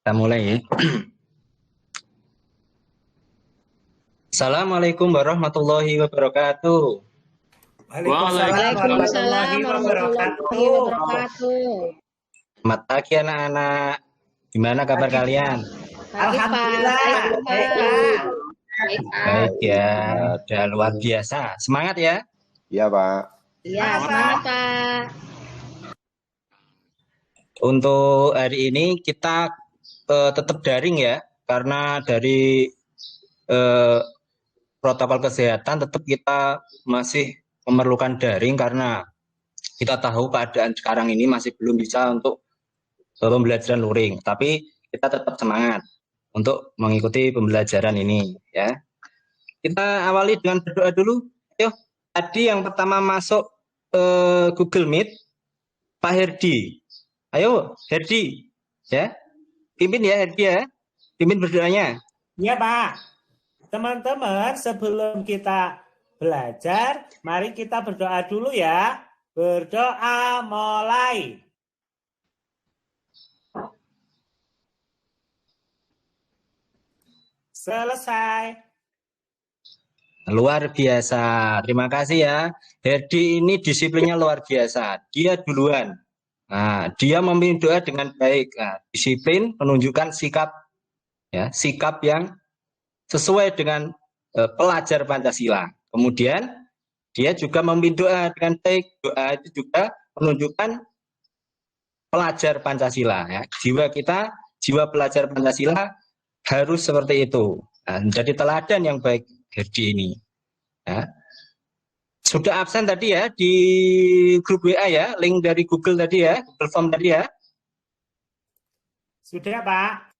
Kita mulai ya. Assalamualaikum warahmatullahi wabarakatuh. Waalaikumsalam warahmatullahi wabarakatuh. Selamat pagi anak-anak. Gimana kabar kalian? Alhamdulillah. Baik ya, udah luar biasa. Semangat ya. Iya Pak. Iya, semangat Pak. Untuk hari ini kita tetap daring ya, karena dari protokol kesehatan tetap kita masih memerlukan daring karena kita tahu keadaan sekarang ini masih belum bisa untuk pembelajaran luring, tapi kita tetap semangat untuk mengikuti pembelajaran ini ya. Kita awali dengan berdoa dulu. Yuk, tadi yang pertama masuk Google Meet Pak Herdi. Ayo Herdi ya. Pimpin ya Herdi ya. Pimpin berdoanya. Ya Pak. Teman-teman, sebelum kita belajar, mari kita berdoa dulu ya. Berdoa mulai. Selesai. Luar biasa. Terima kasih ya. Herdi ini disiplinnya luar biasa. Dia duluan. Nah, dia memimpin doa dengan baik. Nah, disiplin menunjukkan sikap ya, sikap yang sesuai dengan pelajar Pancasila. Kemudian dia juga memimpin doa dengan baik. Doa itu juga menunjukkan pelajar Pancasila ya. Jiwa kita, jiwa pelajar Pancasila harus seperti itu. Nah, menjadi teladan yang baik Herdi ini. Ya. Sudah absen tadi ya di grup WA ya, link dari Google tadi ya, Google Form tadi ya. Sudah Pak.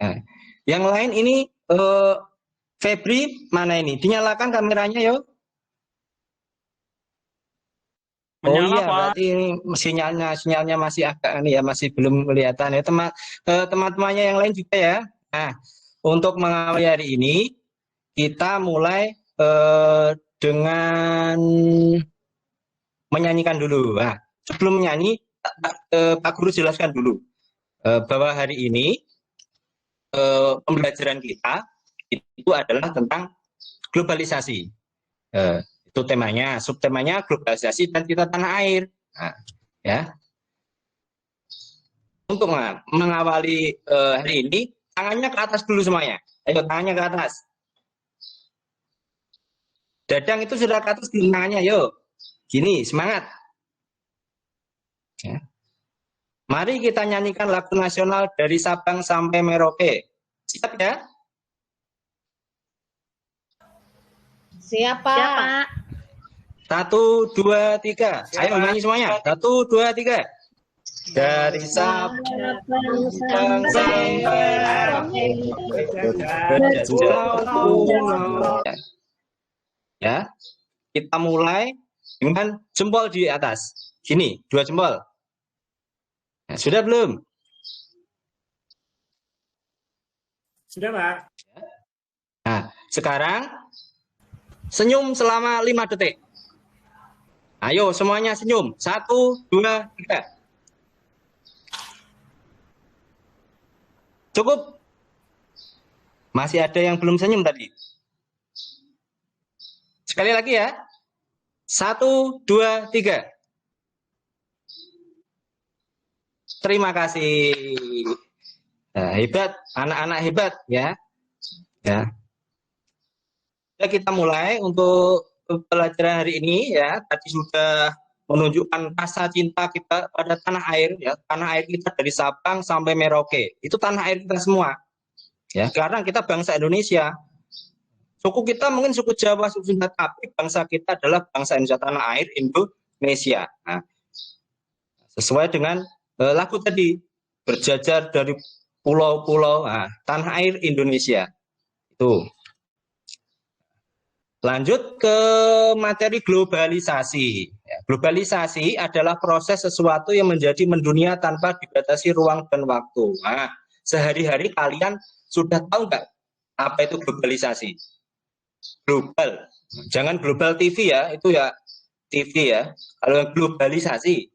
Nah, yang lain ini Febri mana ini? Dinyalakan kameranya yo. Menyala, oh iya, Pak. berarti ini sinyalnya masih agak ini ya, masih belum kelihatan ya teman-temannya yang lain juga ya. Nah, untuk mengawali hari ini kita mulai dengan menyanyikan dulu. Nah, sebelum menyanyi Pak Guru jelaskan dulu bahwa hari ini pembelajaran kita itu adalah tentang globalisasi. Itu temanya, subtemanya globalisasi dan kita tanah air. Nah, ya. Untuk mengawali hari ini, tangannya ke atas dulu semuanya. Ayo tangannya ke atas. Dadang itu sudah ke atas dulu tangannya, yuk. Gini, semangat. Ya. Mari kita nyanyikan lagu nasional dari Sabang sampai Merauke. Siap ya? Siap Pak. 1, 2, 3. Ayo nyanyi semuanya. 1, 2, 3. Dari Sabang sampai Merauke. Ya, kita mulai dengan jempol di atas. Gini, 2 jempol. Nah, sudah belum? Sudah Pak. Nah, sekarang senyum selama 5 detik. Ayo semuanya senyum. 1, 2, 3. Cukup? Masih ada yang belum senyum tadi. Sekali lagi ya. 1, 2, 3. Terima kasih. Nah, hebat, anak-anak hebat ya. Ya. Kita mulai untuk pelajaran hari ini ya. Tadi sudah menunjukkan rasa cinta kita pada tanah air ya. Tanah air kita dari Sabang sampai Merauke. Itu tanah air kita semua. Ya, karena kita bangsa Indonesia. Suku kita mungkin suku Jawa, suku Sunda, tapi bangsa kita adalah bangsa Indonesia, tanah air Indonesia. Nah, sesuai dengan lagu tadi, berjajar dari pulau-pulau, tanah air Indonesia. Itu. Lanjut ke materi globalisasi. Ya, globalisasi adalah proses sesuatu yang menjadi mendunia tanpa dibatasi ruang dan waktu. Nah, sehari-hari kalian sudah tahu nggak apa itu globalisasi? Global, jangan global TV ya, itu ya TV ya. Kalau globalisasi,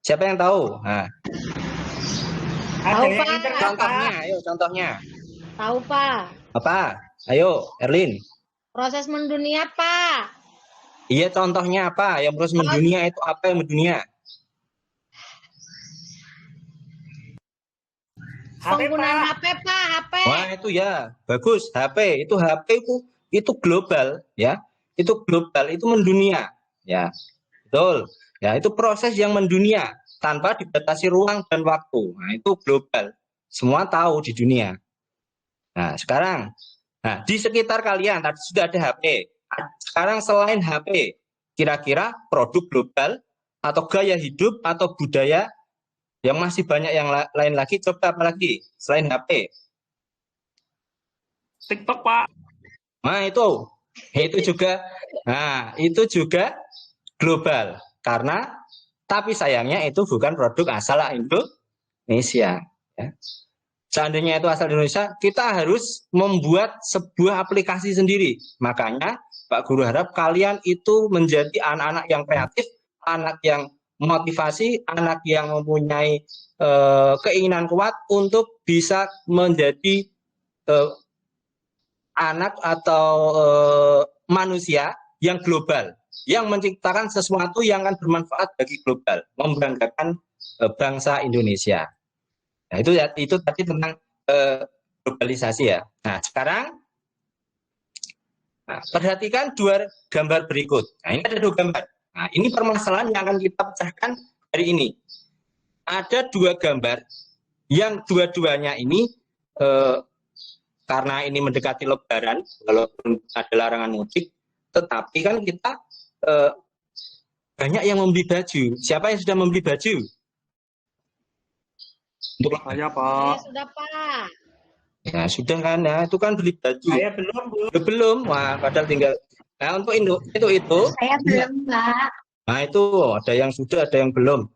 siapa yang tahu? Nah, Ada Tahu, yang Pak. internet, Contohnya, Pak. ayo contohnya. Tahu, Pak. Apa? Ayo, Erlin. Proses mendunia, Pak. Iya, contohnya apa? Yang terus mendunia itu apa yang mendunia? Penggunaan Pak. HP, Pak. HP. Wah, itu ya. Bagus. HP itu global, ya. Itu global, itu mendunia. Ya. Betul. Ya, itu proses yang mendunia tanpa dibatasi ruang dan waktu. Nah, itu global. Semua tahu di dunia. Nah, sekarang di sekitar kalian tadi sudah ada HP. Sekarang selain HP, kira-kira produk global atau gaya hidup atau budaya yang masih banyak yang lain lagi, coba apa lagi selain HP? TikTok, Pak. Nah, itu juga global karena tapi sayangnya itu bukan produk asal Indonesia. Ya. Seandainya itu asal Indonesia, kita harus membuat sebuah aplikasi sendiri. Makanya Pak Guru harap kalian itu menjadi anak-anak yang kreatif, anak yang motivasi, anak yang mempunyai keinginan kuat untuk bisa menjadi anak atau manusia yang global, yang menciptakan sesuatu yang akan bermanfaat bagi global, membanggakan bangsa Indonesia. Nah, itu tadi tentang globalisasi ya. Nah, sekarang perhatikan dua gambar berikut. Nah, ini ada dua gambar. Nah, ini permasalahan yang akan kita pecahkan hari ini. Ada dua gambar yang dua-duanya ini karena ini mendekati Lebaran, walaupun ada larangan mudik, tetapi kan kita banyak yang membeli baju. Siapa yang sudah membeli baju? Untuk Saya, Pak. Saya sudah, Pak. ya sudah kan, ya itu kan beli baju. Saya belum, Bu. Belum, wah padahal tinggal. Nah untuk itu. Saya belum, Pak. Nah itu ada yang sudah, ada yang belum.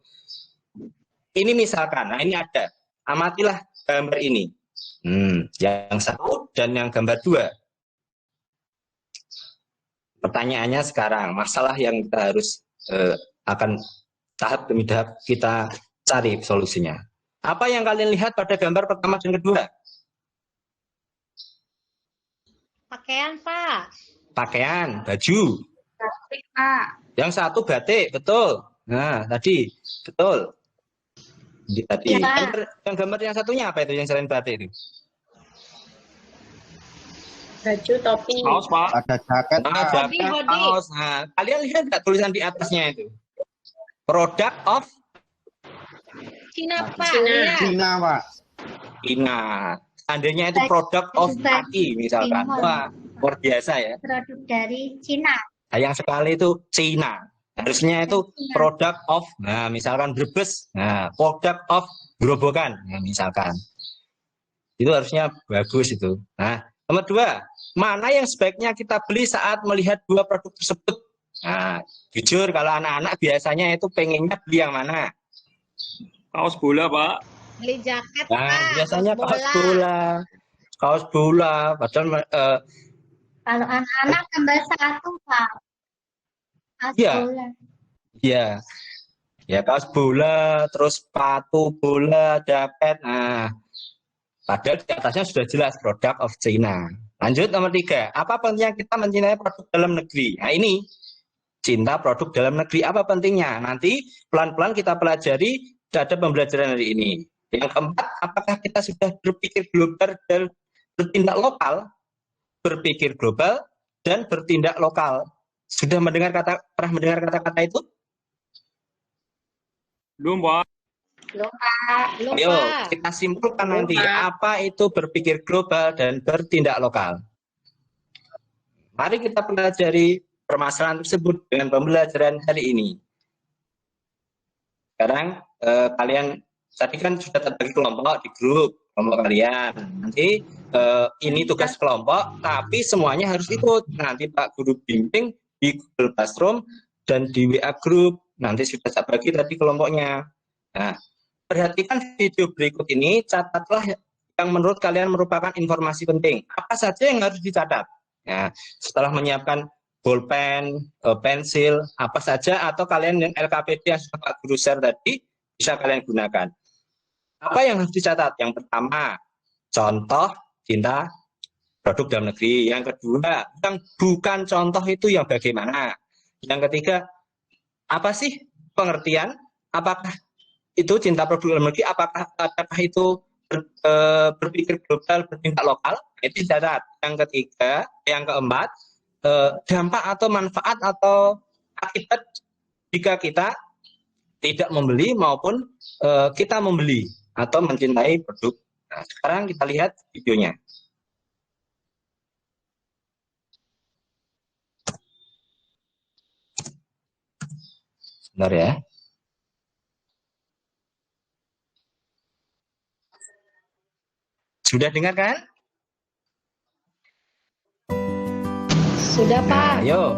Ini misalkan, nah ini ada. Amatilah gambar ini. Yang satu dan yang gambar dua. Pertanyaannya sekarang, masalah yang kita harus akan tahap demi tahap kita cari solusinya. Apa yang kalian lihat pada gambar pertama dan kedua? Pakaian, Pak. Pakaian, baju. Batik, Pak. Yang satu batik, betul. Nah, tadi, betul. Tadi. Ya. Yang gambar yang satunya apa itu yang selain batik itu? Baju, topi. Kaos, Pak. Ada jaket, Nah, Pak. jaket, Body. kaos. Nah, kalian lihat nggak tulisan di atasnya itu? Product of Cina, Pak. Cina, Cina. Pak. China. Seandainya itu product of kaki misalkan. Wah, luar biasa ya. Produk dari Cina. Sayang sekali itu Cina. Harusnya itu product of, nah misalkan Brebes, nah product of Grobogan, nah, misalkan. Itu harusnya bagus itu. Nah, nomor dua, mana yang sebaiknya kita beli saat melihat dua produk tersebut? Nah, jujur kalau anak-anak biasanya itu pengennya beli yang mana? Kaos bola, Pak. Beli jaket, Nah, Pak. biasanya kaos bola. Kaos bola, padahal Kalau anak-anak tambah satu, Pak. Kaos Iya. bola. ya, ya kaos bola, terus sepatu bola, jaket. Nah, padahal di atasnya sudah jelas product of China. Lanjut nomor tiga, apa pentingnya kita mencintai produk dalam negeri? Nah ini, cinta produk dalam negeri, apa pentingnya? Nanti pelan-pelan kita pelajari, ada pembelajaran hari ini. Yang keempat, apakah kita sudah berpikir global dan bertindak lokal? Berpikir global dan bertindak lokal. Sudah pernah mendengar kata-kata itu? Belum, Pak. Belum, Pak. Belum, Ayo, Pak. kita simpulkan Belum, nanti Pak. apa itu berpikir global dan bertindak lokal. Mari kita pelajari permasalahan tersebut dengan pembelajaran hari ini. Sekarang kalian tadi kan sudah terbagi kelompok di grup kelompok kalian. Nanti ini tugas kelompok, tapi semuanya harus ikut. Nanti Pak Guru bimbing di Google Classroom dan di WA Group. Nanti sudah saya bagi tadi kelompoknya. Nah, perhatikan video berikut ini, catatlah yang menurut kalian merupakan informasi penting. Apa saja yang harus dicatat? Ya, setelah menyiapkan bolpen, pensil, apa saja, atau kalian yang LKPD yang sudah Pak Guru share tadi, bisa kalian gunakan. Apa yang harus dicatat? Yang pertama, contoh cinta produk dalam negeri. Yang kedua, yang bukan contoh itu yang bagaimana. Yang ketiga, apa sih pengertian? Apakah itu cinta produk dalam negeri? Apakah itu berpikir global, bertindak lokal? Itu dicatat. Yang ketiga, yang keempat, dampak atau manfaat atau akibat jika kita tidak membeli maupun kita membeli atau mencintai produk. Nah, sekarang kita lihat videonya. Sebentar ya. Sudah dengar kan? Sudah, Pak. Ayo.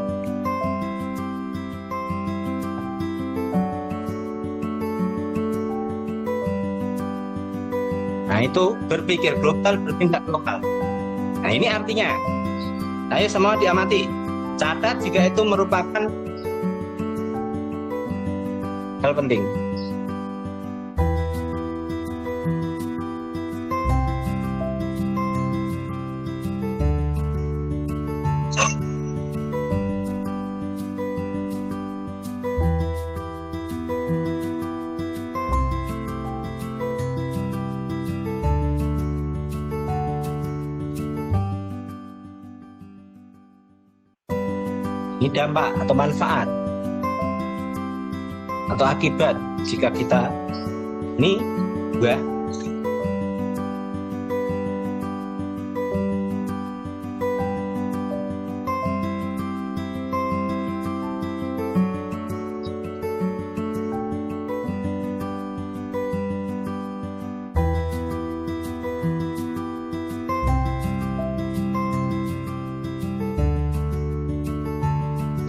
Nah, itu berpikir global, bertindak lokal. Nah, ini artinya. Ayo semua diamati. Catat jika itu merupakan hal penting. Ini dampak atau manfaat atau akibat jika kita ini buah.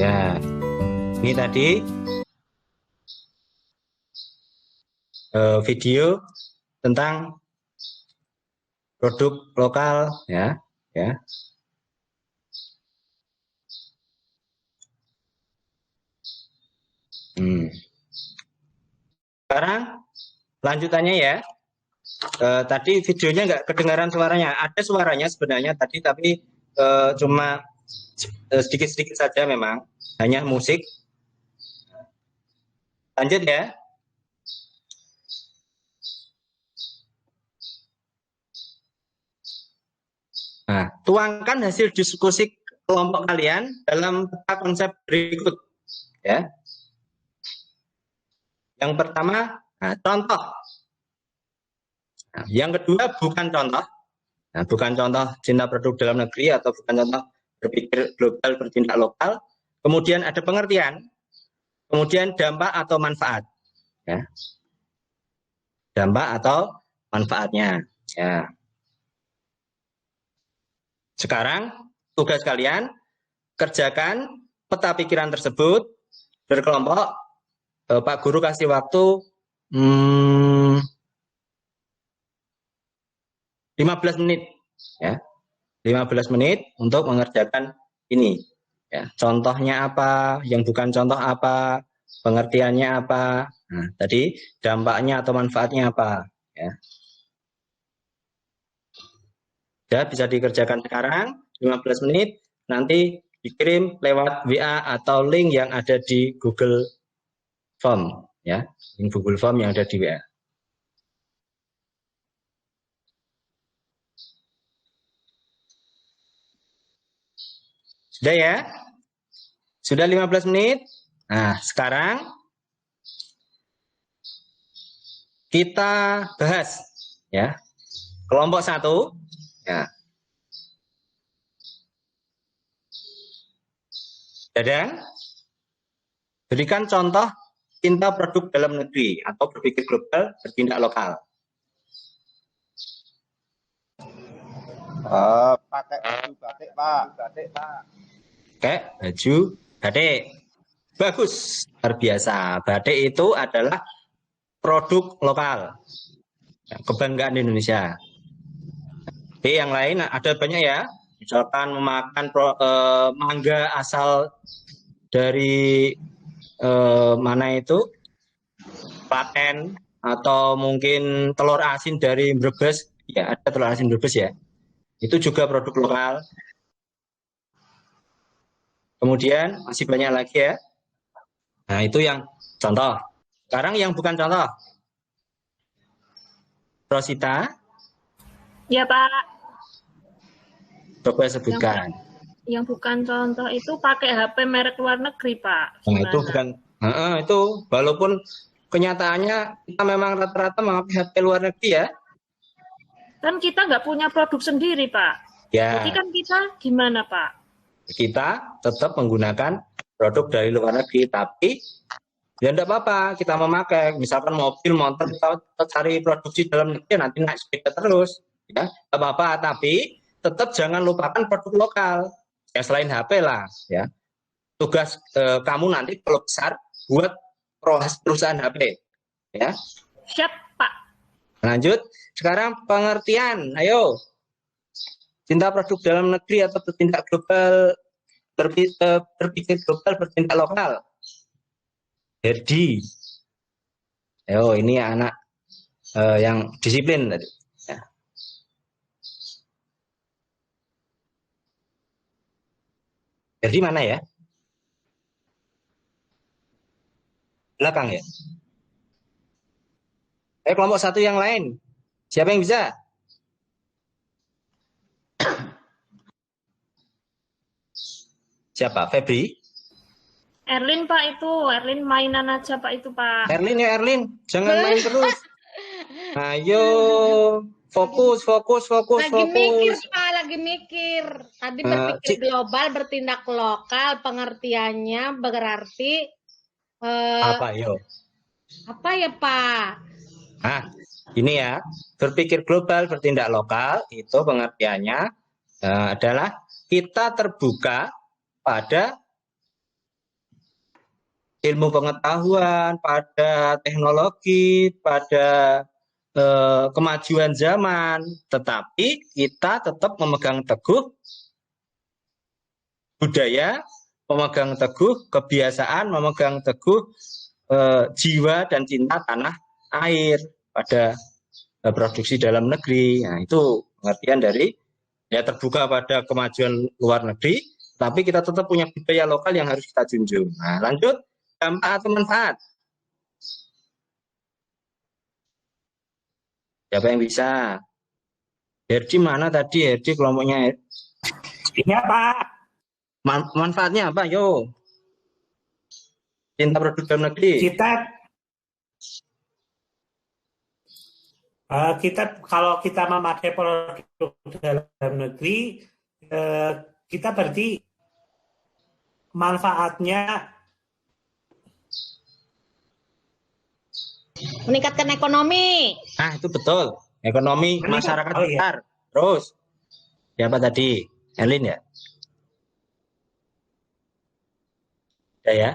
Ya, ini tadi video tentang produk lokal, ya. Sekarang lanjutannya ya. Tadi videonya nggak kedengaran suaranya. Ada suaranya sebenarnya tadi, tapi cuma sedikit-sedikit saja memang. Hanya musik. Lanjut ya. Nah, tuangkan hasil diskusi kelompok kalian dalam peta konsep berikut. Ya. Yang pertama, contoh. Nah, yang kedua, bukan contoh. Nah, bukan contoh cinta produk dalam negeri atau bukan contoh berpikir global, bertindak lokal. Kemudian ada pengertian. Kemudian dampak atau manfaat. Ya. Dampak atau manfaatnya. Ya. Sekarang tugas kalian kerjakan peta pikiran tersebut berkelompok. Pak Guru kasih waktu 15 menit ya. 15 menit untuk mengerjakan ini. Ya, contohnya apa, yang bukan contoh apa, pengertiannya apa. Nah, tadi dampaknya atau manfaatnya apa ya. Ya, bisa dikerjakan sekarang 15 menit, nanti dikirim lewat WA atau link yang ada di Google Form ya, link Google Form yang ada di WA. Sudah ya? Sudah 15 menit? Nah, sekarang kita bahas ya. Kelompok 1 ya. Dadang, berikan contoh cinta produk dalam negeri atau berpikir global, bertindak lokal. Pakai baju batik, Pak. Pakai baju batik. Bagus, luar biasa. Batik itu adalah produk lokal. Kebanggaan Indonesia. Oke, yang lain ada banyak ya. Misalkan memakan mangga asal dari mana itu? Klaten, atau mungkin telur asin dari Brebes, ya ada telur asin Brebes ya. Itu juga produk lokal. Kemudian masih banyak lagi ya. Nah, itu yang contoh. Sekarang yang bukan contoh. Rosita, Ya Pak, coba sebutkan. yang bukan contoh itu pakai HP merek luar negeri Pak. Nah, itu Gimana? bukan, itu walaupun kenyataannya kita memang rata-rata memakai HP luar negeri ya. Kan kita nggak punya produk sendiri Pak. Ya, Jadi kan kita gimana Pak? kita tetap menggunakan produk dari luar negeri, tapi ya enggak apa-apa, kita memakai, misalkan mobil, motor, kita cari produksi dalam negeri, nanti naik sepeda terus, ya, enggak apa-apa, tapi tetap jangan lupakan produk lokal, ya selain HP lah, ya. Tugas kamu nanti kalau besar, buat perusahaan HP, ya. Siap Pak. Lanjut, sekarang pengertian, ayo. Cinta produk dalam negeri atau bertindak global, berpikir global, bertindak lokal. Herdi. Oh, ini anak yang disiplin tadi. Ya. Herdi mana ya? Belakang ya? Kelompok satu yang lain. Siapa yang bisa? Siapa? Febri? Erlin Pak itu, Erlin mainan aja Pak itu Pak. Erlin ya Erlin, jangan main terus. Ayo, fokus. Lagi mikir Pak, lagi mikir. Tadi berpikir global, bertindak lokal, pengertiannya berarti apa yo? apa ya Pak? Nah, ini ya, berpikir global, bertindak lokal, itu pengertiannya adalah kita terbuka pada ilmu pengetahuan, pada teknologi, pada kemajuan zaman, tetapi kita tetap memegang teguh budaya, memegang teguh kebiasaan, memegang teguh jiwa dan cinta tanah air pada produksi dalam negeri. Nah, itu pengertian dari ya terbuka pada kemajuan luar negeri, tapi kita tetap punya budaya lokal yang harus kita junjung. Nah, lanjut, dampak atau manfaat. Siapa yang bisa? Herdi mana tadi? Herdi kelompoknya. Iya Pak. Manfaatnya apa? Yo. Cinta produk dalam negeri. Kita kalau kita memakai produk dalam negeri, kita berarti manfaatnya Meningkatkan ekonomi. Ah, itu betul. Ekonomi masyarakat sekitar. Iya. Terus, siapa tadi? Elin ya? Ya.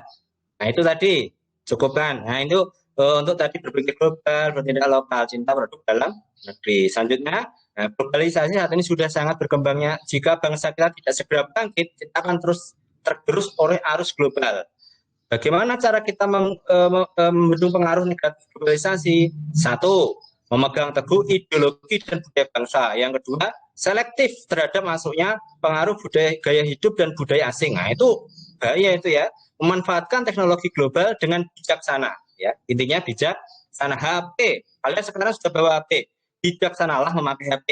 Nah, itu tadi. Cukup kan? Nah, itu untuk tadi berpikir global, bertindak lokal, cinta produk dalam negeri. Selanjutnya, globalisasi saat ini sudah sangat berkembangnya. Jika bangsa kita tidak segera bangkit, kita akan terus tergerus oleh arus global. Bagaimana cara kita membendung pengaruh negatif globalisasi? Satu, memegang teguh ideologi dan budaya bangsa. Yang kedua, selektif terhadap masuknya pengaruh budaya gaya hidup dan budaya asing. Nah, itu bahaya itu ya. Memanfaatkan teknologi global dengan bijaksana. Ya, intinya bijaksana. HP, kalian sekarang sudah bawa HP. Bijaksanalah memakai HP.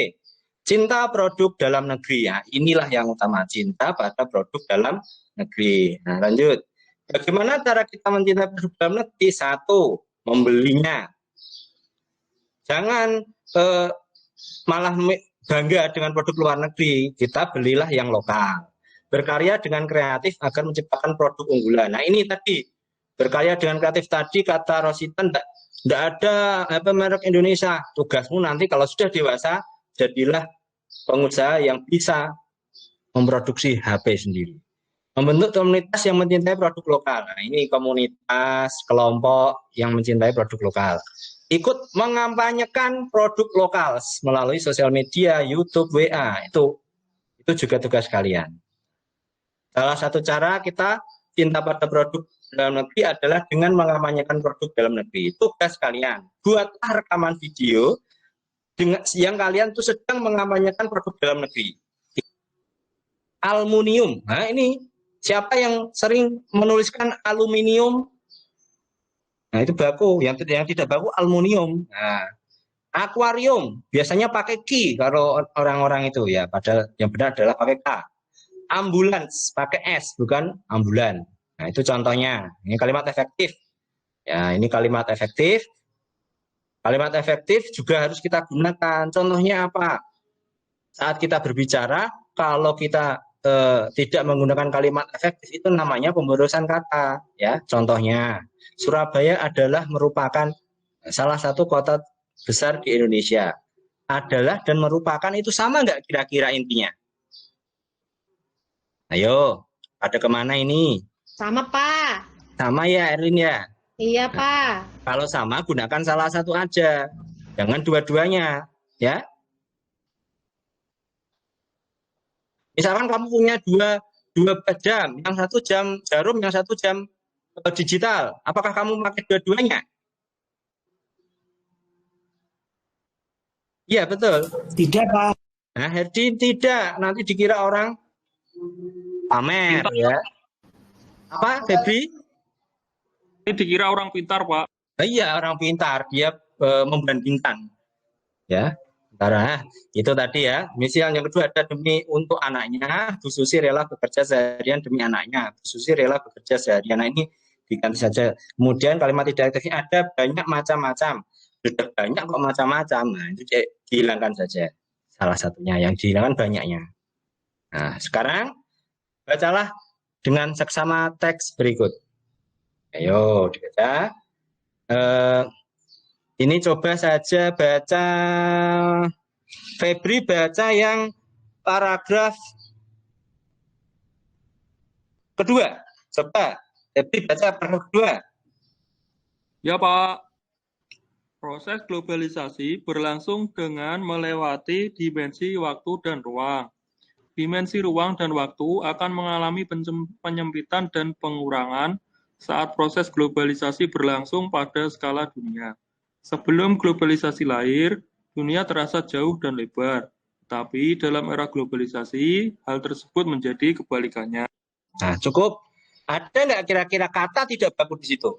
Cinta produk dalam negeri. Ya, inilah yang utama, cinta pada produk dalam negeri. Nah, lanjut. Bagaimana cara kita mencintai produk dalam negeri? Satu, membelinya. Jangan malah bangga dengan produk luar negeri. Kita belilah yang lokal. Berkarya dengan kreatif agar menciptakan produk unggulan. Nah, ini tadi berkarya dengan kreatif tadi kata Rosita, tidak ada merek Indonesia. Tugasmu nanti kalau sudah dewasa jadilah pengusaha yang bisa memproduksi HP sendiri. Membentuk komunitas yang mencintai produk lokal. Nah, ini komunitas, kelompok yang mencintai produk lokal. Ikut mengampanyekan produk lokal melalui sosial media, YouTube, WA. Itu juga tugas kalian. Salah satu cara kita cinta pada produk dalam negeri adalah dengan mengampanyekan produk dalam negeri. Tugas kalian, buatlah rekaman video dengan yang kalian tuh sedang mengampanyekan produk dalam negeri. Aluminium, nah ini siapa yang sering menuliskan aluminium? Nah itu baku, yang tidak baku aluminium. Nah, akuarium biasanya pakai Q kalau orang-orang itu ya, padahal yang benar adalah pakai K. Ambulans pakai S, bukan ambulan. Nah, itu contohnya. Ini kalimat efektif. Ya, ini kalimat efektif. Kalimat efektif juga harus kita gunakan. Contohnya apa? Saat kita berbicara, kalau kita tidak menggunakan kalimat efektif, itu namanya pemborosan kata. Ya, contohnya, Surabaya adalah merupakan salah satu kota besar di Indonesia. Adalah dan merupakan itu sama nggak kira-kira intinya? Ayo, pada kemana ini? Sama, Pak. Sama ya, Erlin ya? Iya, Pak. Kalau sama, gunakan salah satu aja. Jangan dua-duanya. Ya. Misalkan kamu punya dua jam. Yang satu jam jarum, yang satu jam digital. Apakah kamu pakai dua-duanya? Iya, betul. Tidak, Pak. Nah, Herdi tidak. Nanti dikira orang pamer, ya. Apa, Febri? Ini dikira orang pintar, Pak. Iya, orang pintar. Dia membandingkan. Ya, antara itu tadi ya. Misal yang kedua ada demi untuk anaknya. Bu Susi rela bekerja seharian demi anaknya. Bu Susi rela bekerja seharian. Nah, ini diganti saja. Kemudian kalimat tidak efektifnya ada banyak macam-macam. Sudah banyak kok macam-macam. Nah, itu dihilangkan saja. Salah satunya yang dihilangkan banyaknya. Nah, sekarang bacalah dengan seksama teks berikut. Ayo dibaca. Ini coba saja baca. Febri baca yang paragraf kedua. Coba Febri baca paragraf kedua. Ya, Pak. Proses globalisasi berlangsung dengan melewati dimensi waktu dan ruang. Dimensi ruang dan waktu akan mengalami penyempitan dan pengurangan saat proses globalisasi berlangsung pada skala dunia. Sebelum globalisasi lahir, dunia terasa jauh dan lebar. Tapi dalam era globalisasi, hal tersebut menjadi kebalikannya. Nah, cukup. Ada nggak kira-kira kata tidak baku di situ?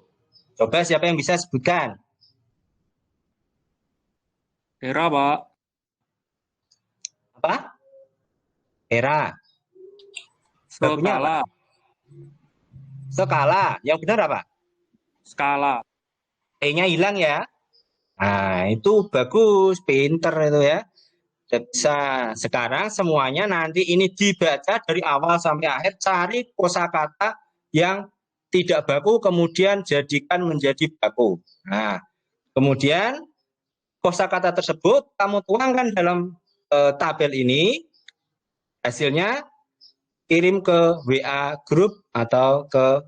Coba siapa yang bisa sebutkan? Era, Pak. Apa? Era. Bakunya apa? Skala. Skala. Yang benar apa? Skala. E-nya hilang ya. Nah, itu bagus, pinter itu ya. Bisa sekarang semuanya nanti ini dibaca dari awal sampai akhir, cari kosakata yang tidak baku kemudian jadikan menjadi baku. Nah, kemudian kosakata tersebut kamu tuangkan dalam tabel ini, hasilnya kirim ke WA grup atau ke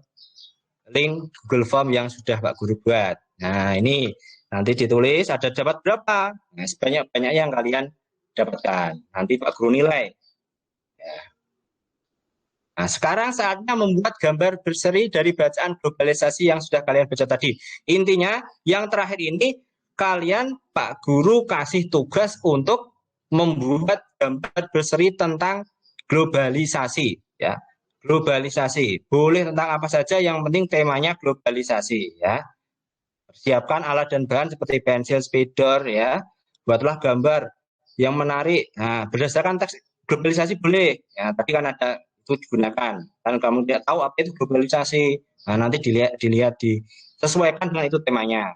link Google Form yang sudah Pak Guru buat. Nah, ini nanti ditulis ada dapat berapa. Nah, sebanyak-banyak yang kalian dapatkan. Nanti Pak Guru nilai. Ya. Nah, sekarang saatnya membuat gambar berseri dari bacaan globalisasi yang sudah kalian baca tadi. Intinya, yang terakhir ini kalian Pak Guru kasih tugas untuk membuat gambar berseri tentang globalisasi. Ya, globalisasi. Boleh tentang apa saja, yang penting temanya globalisasi. Ya. Siapkan alat dan bahan seperti pensil, spidol, ya. Buatlah gambar yang menarik. Nah, berdasarkan teks globalisasi boleh. Ya, tadi kan ada itu digunakan. Kalau kamu tidak tahu apa itu globalisasi, nah, nanti dilihat disesuaikan dengan itu temanya.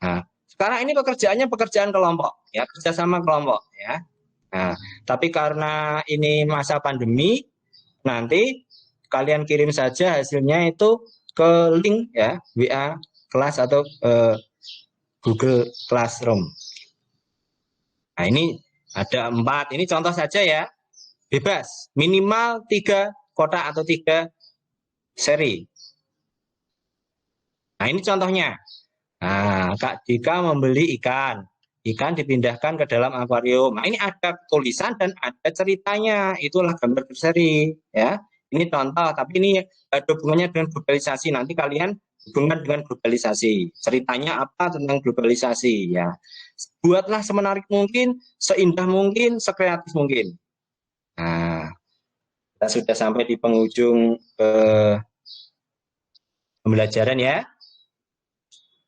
Nah, sekarang ini pekerjaan kelompok, ya, kerjasama kelompok, ya. Nah, tapi karena ini masa pandemi, nanti kalian kirim saja hasilnya itu ke link ya, WA kelas atau Google Classroom. Nah, ini ada 4, ini contoh saja ya, bebas, minimal 3 kotak atau 3 seri. Nah, ini contohnya. Nah, Kak Dika membeli ikan dipindahkan ke dalam akuarium. Nah, ini ada tulisan dan ada ceritanya, itulah gambar berseri ya. Ini contoh, tapi ini ada hubungannya dengan globalisasi. Nanti kalian hubungan dengan globalisasi. Ceritanya apa tentang globalisasi ya. Buatlah semenarik mungkin, seindah mungkin, sekreatif mungkin. Nah, kita sudah sampai di penghujung pembelajaran ya.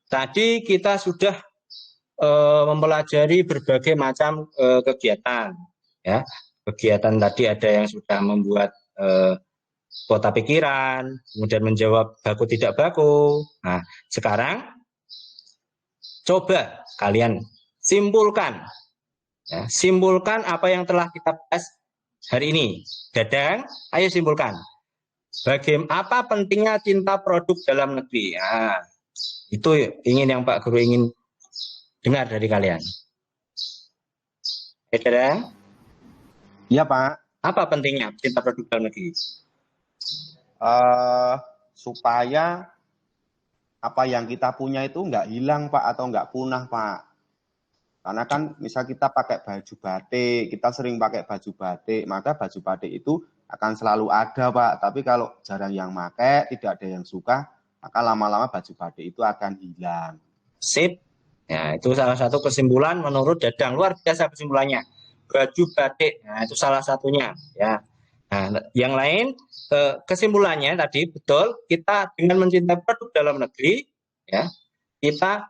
Tadi kita sudah mempelajari berbagai macam kegiatan ya. Kegiatan tadi ada yang sudah membuat kota pikiran, kemudian menjawab baku tidak baku. Nah, sekarang coba kalian simpulkan, ya, simpulkan apa yang telah kita bahas hari ini. Dadang, ayo simpulkan. Apa pentingnya cinta produk dalam negeri? Nah, itu ingin yang Pak Guru ingin dengar dari kalian. Dadang? Iya Pak. Apa pentingnya cinta produk dalam negeri? Supaya apa yang kita punya itu nggak hilang Pak atau nggak punah Pak. Karena kan misal kita pakai baju batik, kita sering pakai baju batik, maka baju batik itu akan selalu ada Pak. Tapi kalau jarang yang pakai, tidak ada yang suka, maka lama-lama baju batik itu akan hilang. Sip. Ya, itu salah satu kesimpulan menurut Dadang. Luar biasa kesimpulannya. Baju batik, nah itu salah satunya ya. Nah, yang lain kesimpulannya tadi betul, kita dengan mencintai produk dalam negeri ya, kita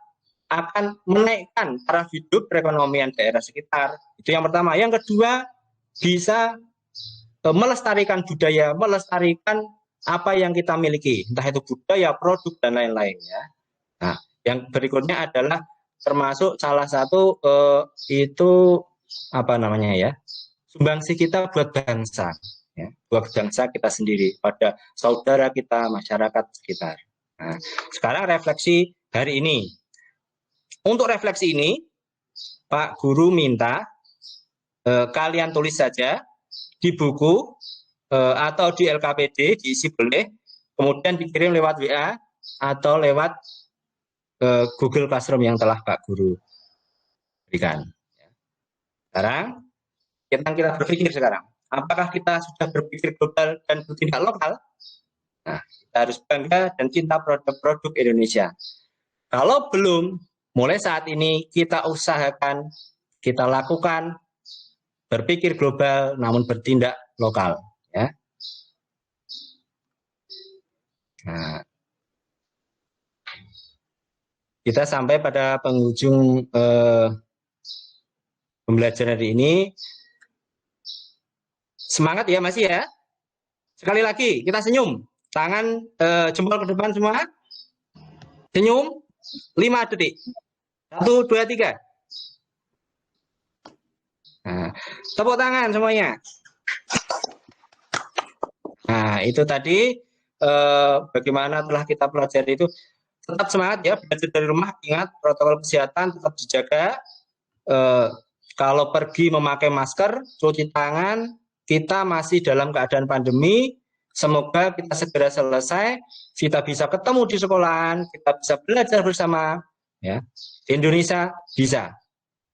akan menaikkan taraf hidup perekonomian daerah sekitar. Itu yang pertama. Yang kedua, bisa melestarikan budaya, melestarikan apa yang kita miliki, entah itu budaya, produk dan lain-lain ya. Nah, yang berikutnya adalah termasuk salah satu itu apa namanya ya, sumbangsi kita buat bangsa ya, buat bangsa kita sendiri, pada saudara kita, masyarakat sekitar. Nah, sekarang refleksi hari ini. Untuk refleksi ini Pak Guru minta kalian tulis saja di buku atau di LKPD, diisi boleh, kemudian dikirim lewat WA atau lewat Google Classroom yang telah Pak Guru berikan. Sekarang kita berpikir sekarang, apakah kita sudah berpikir global dan bertindak lokal? Nah, kita harus bangga dan cinta produk-produk Indonesia. Kalau belum, mulai saat ini kita usahakan, kita lakukan berpikir global namun bertindak lokal. Ya. Nah, kita sampai pada penghujung pembelajaran hari ini. Semangat ya masih ya. Sekali lagi kita senyum. Tangan jempol ke depan semua. Senyum 5 detik. 1, 2, 3. Nah, tepuk tangan semuanya. Nah, itu tadi bagaimana telah kita pelajari itu. Tetap semangat ya, belajar dari rumah. Ingat protokol kesehatan tetap dijaga. Kalau pergi memakai masker, cuci tangan, kita masih dalam keadaan pandemi. Semoga kita segera selesai, kita bisa ketemu di sekolahan, kita bisa belajar bersama. Ya, di Indonesia bisa.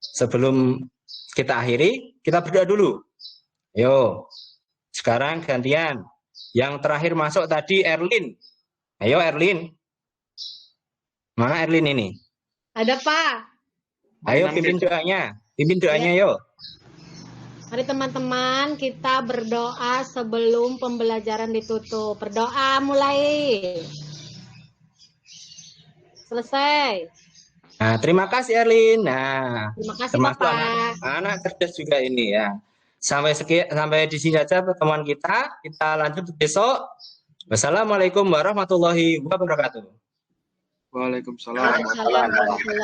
Sebelum kita akhiri, kita berdoa dulu. Ayo, sekarang gantian. Yang terakhir masuk tadi Erlin. Ayo Erlin. Mana Erlin ini? Ada Pak. Ayo pimpin doanya. Pimpin doanya yuk. Mari teman-teman kita berdoa sebelum pembelajaran ditutup. Berdoa mulai. Selesai. Nah, terima kasih Erlin. Nah, Terima kasih termasuk Bapak. anak cerdas juga ini ya. Sampai di sini saja pertemuan kita. Kita lanjut besok. Wassalamualaikum warahmatullahi wabarakatuh. Waalaikumsalam. Waalaikumsalam warahmatullahi wabarakatuh.